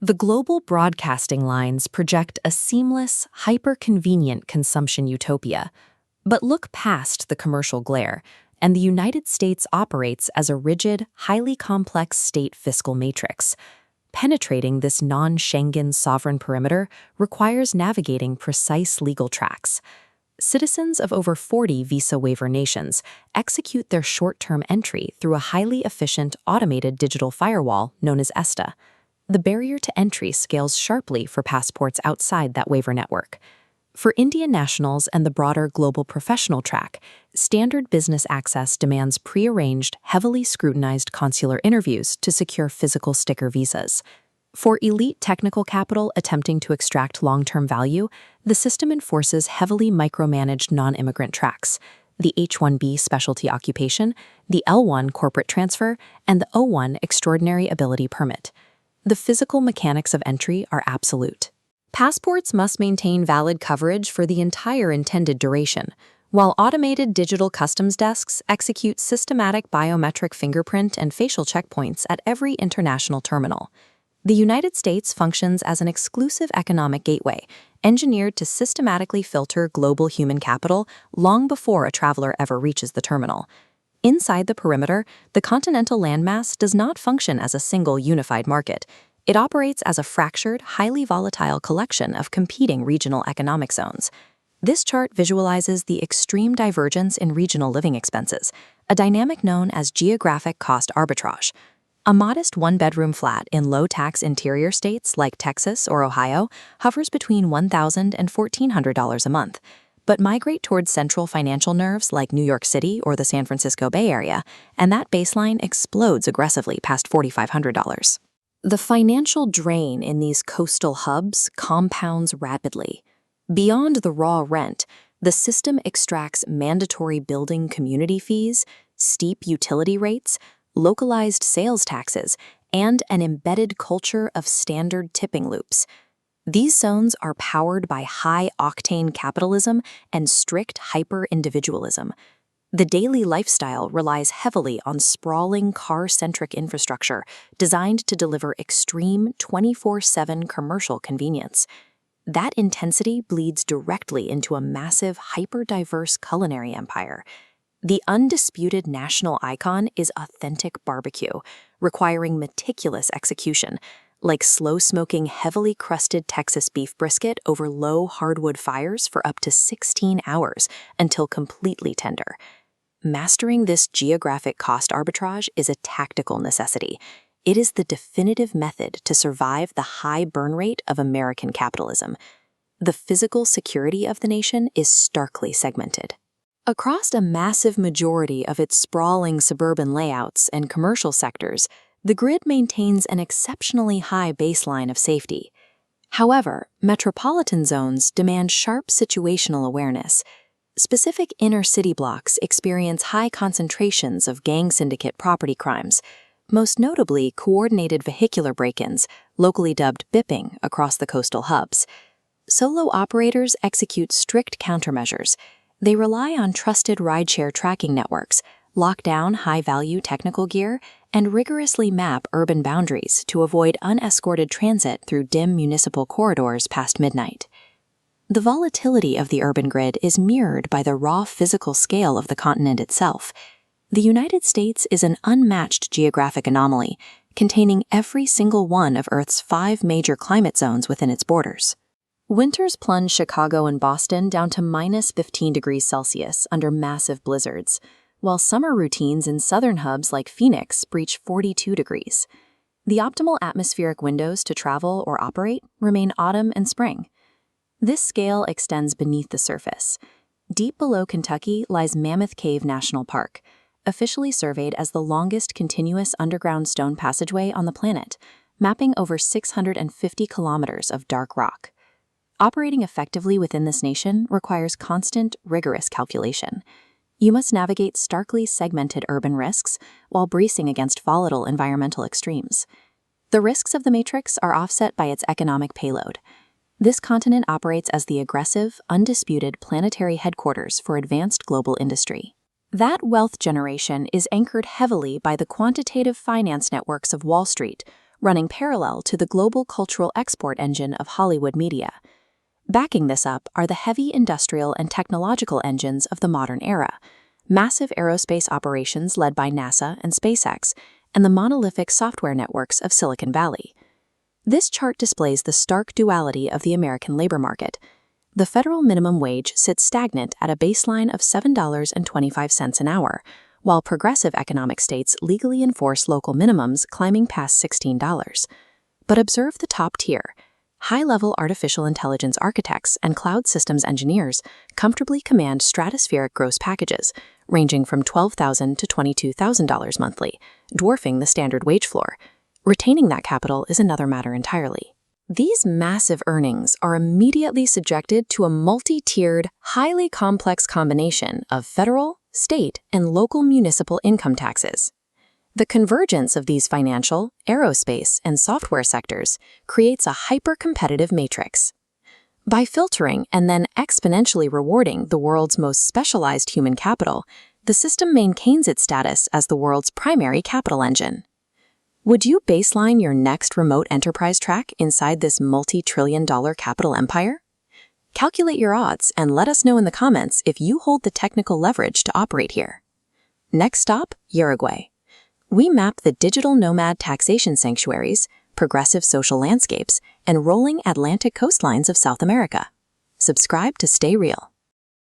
The global broadcasting lines project a seamless, hyper-convenient consumption utopia. But look past the commercial glare, and the United States operates as a rigid, highly complex state fiscal matrix. Penetrating this non-Schengen sovereign perimeter requires navigating precise legal tracks. Citizens of over 40 visa waiver nations execute their short-term entry through a highly efficient automated digital firewall known as ESTA. The barrier to entry scales sharply for passports outside that waiver network. For Indian nationals and the broader global professional track, standard business access demands pre-arranged, heavily scrutinized consular interviews to secure physical sticker visas. For elite technical capital attempting to extract long-term value, the system enforces heavily micromanaged non-immigrant tracks: the H-1B specialty occupation, the L-1 corporate transfer, and the O-1 extraordinary ability permit. The physical mechanics of entry are absolute. Passports must maintain valid coverage for the entire intended duration, while automated digital customs desks execute systematic biometric fingerprint and facial checkpoints at every international terminal. The United States functions as an exclusive economic gateway, engineered to systematically filter global human capital long before a traveler ever reaches the terminal. Inside the perimeter, the continental landmass does not function as a single unified market. It operates as a fractured, highly volatile collection of competing regional economic zones. This chart visualizes the extreme divergence in regional living expenses, a dynamic known as geographic cost arbitrage. A modest one-bedroom flat in low-tax interior states like Texas or Ohio hovers between $1,000 and $1,400 a month. But migrate towards central financial nerves like New York City or the San Francisco Bay Area, and that baseline explodes aggressively past $4,500. The financial drain in these coastal hubs compounds rapidly. Beyond the raw rent, the system extracts mandatory building community fees, steep utility rates, localized sales taxes, and an embedded culture of standard tipping loops. These zones are powered by high-octane capitalism and strict hyper-individualism. The daily lifestyle relies heavily on sprawling car-centric infrastructure designed to deliver extreme 24/7 commercial convenience. That intensity bleeds directly into a massive, hyper-diverse culinary empire. The undisputed national icon is authentic barbecue, requiring meticulous execution, like slow-smoking, heavily crusted Texas beef brisket over low hardwood fires for up to 16 hours until completely tender. Mastering this geographic cost arbitrage is a tactical necessity. It is the definitive method to survive the high burn rate of American capitalism. The physical security of the nation is starkly segmented. Across a massive majority of its sprawling suburban layouts and commercial sectors, the grid maintains an exceptionally high baseline of safety. However, metropolitan zones demand sharp situational awareness. Specific inner-city blocks experience high concentrations of gang syndicate property crimes, most notably coordinated vehicular break-ins, locally dubbed bipping, across the coastal hubs. Solo operators execute strict countermeasures. They rely on trusted rideshare tracking networks, lock down high-value technical gear, and rigorously map urban boundaries to avoid unescorted transit through dim municipal corridors past midnight. The volatility of the urban grid is mirrored by the raw physical scale of the continent itself. The United States is an unmatched geographic anomaly, containing every single one of Earth's 5 major climate zones within its borders. Winters plunge Chicago and Boston down to minus 15 degrees Celsius under massive blizzards, while summer routines in southern hubs like Phoenix breach 42 degrees. The optimal atmospheric windows to travel or operate remain autumn and spring. This scale extends beneath the surface. Deep below Kentucky lies Mammoth Cave National Park, officially surveyed as the longest continuous underground stone passageway on the planet, mapping over 650 kilometers of dark rock. Operating effectively within this nation requires constant, rigorous calculation. You must navigate starkly segmented urban risks while bracing against volatile environmental extremes. The risks of the matrix are offset by its economic payload. This continent operates as the aggressive, undisputed planetary headquarters for advanced global industry. That wealth generation is anchored heavily by the quantitative finance networks of Wall Street, running parallel to the global cultural export engine of Hollywood media. Backing this up are the heavy industrial and technological engines of the modern era, massive aerospace operations led by NASA and SpaceX, and the monolithic software networks of Silicon Valley. This chart displays the stark duality of the American labor market. The federal minimum wage sits stagnant at a baseline of $7.25 an hour, while progressive economic states legally enforce local minimums climbing past $16. But observe the top tier. High-level artificial intelligence architects and cloud systems engineers comfortably command stratospheric gross packages, ranging from $12,000 to $22,000 monthly, dwarfing the standard wage floor. Retaining that capital is another matter entirely. These massive earnings are immediately subjected to a multi-tiered, highly complex combination of federal, state, and local municipal income taxes. The convergence of these financial, aerospace, and software sectors creates a hyper-competitive matrix. By filtering and then exponentially rewarding the world's most specialized human capital, the system maintains its status as the world's primary capital engine. Would you baseline your next remote enterprise track inside this multi-trillion-dollar capital empire? Calculate your odds and let us know in the comments if you hold the technical leverage to operate here. Next stop, Uruguay. We map the digital nomad taxation sanctuaries, progressive social landscapes, and rolling Atlantic coastlines of South America. Subscribe to stay real.